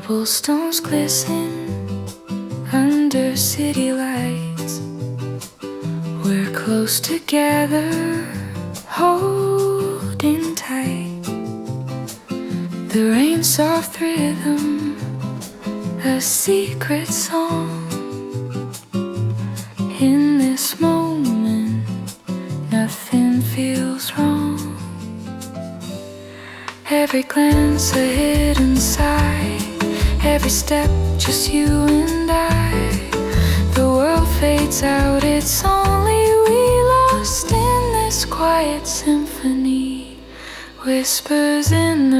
Cobblestones glisten under city lights. We're close together, holding tight. The rain's soft rhythm, a secret song. In this moment, nothing feels wrong. Every glance a hidden sigh, every step just you and I. The world fades out, it's only we lost in this quiet symphony. Whispers in the